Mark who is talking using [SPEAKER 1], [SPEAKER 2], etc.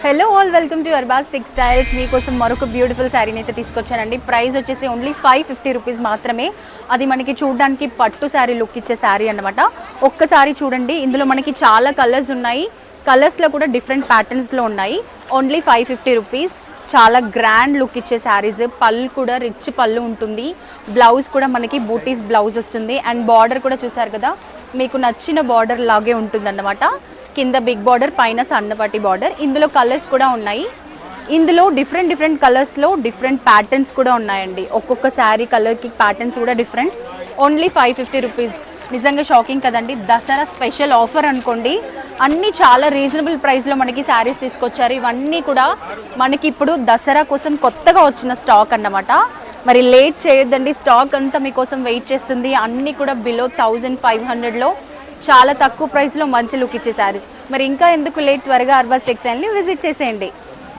[SPEAKER 1] Hello all, welcome to Arbaz textiles. మీకోసం మరొక beautiful శారీని అయితే తీసుకొచ్చానండి. ప్రైస్ వచ్చేసి ఓన్లీ 550 రూపీస్ మాత్రమే. అది మనకి చూడడానికి పట్టు శారీ లుక్ ఇచ్చే శారీ అనమాట. ఒక్కసారి చూడండి, ఇందులో మనకి చాలా కలర్స్ ఉన్నాయి. కలర్స్లో కూడా డిఫరెంట్ ప్యాటర్న్స్లో ఉన్నాయి. Only 550 rupees. చాలా గ్రాండ్ లుక్ ఇచ్చే శారీస్. పళ్ళు కూడా రిచ్ పళ్ళు ఉంటుంది. బ్లౌజ్ కూడా మనకి బూటీస్ బ్లౌజ్ వస్తుంది. అండ్ బార్డర్ కూడా చూసారు కదా, మీకు నచ్చిన బార్డర్ లాగే ఉంటుందన్నమాట. కింద బిగ్ బార్డర్, పైన సన్నపాటి బార్డర్. ఇందులో కలర్స్ కూడా ఉన్నాయి. ఇందులో డిఫరెంట్ కలర్స్లో డిఫరెంట్ ప్యాటర్న్స్ కూడా ఉన్నాయండి. ఒక్కొక్క శారీ కలర్కి ప్యాటర్న్స్ కూడా డిఫరెంట్. Only 550 rupees. నిజంగా షాకింగ్ కదండి. దసరా స్పెషల్ ఆఫర్ అనుకోండి. అన్నీ చాలా రీజనబుల్ ప్రైస్లో మనకి శారీస్ తీసుకొచ్చారు. ఇవన్నీ కూడా మనకి ఇప్పుడు దసరా కోసం కొత్తగా వచ్చిన స్టాక్ అన్నమాట. మరి లేట్ చేయొద్దండి, స్టాక్ అంతా మీకోసం వెయిట్ చేస్తుంది. అన్నీ కూడా బిలో 1500లో చాలా తక్కువ ప్రైస్లో మంచి లుక్ ఇచ్చే శారీస్. మరి ఇంకా ఎందుకు లేట్, త్వరగా అర్బాస్ టెక్స్టైల్ని విజిట్ చేసేయండి.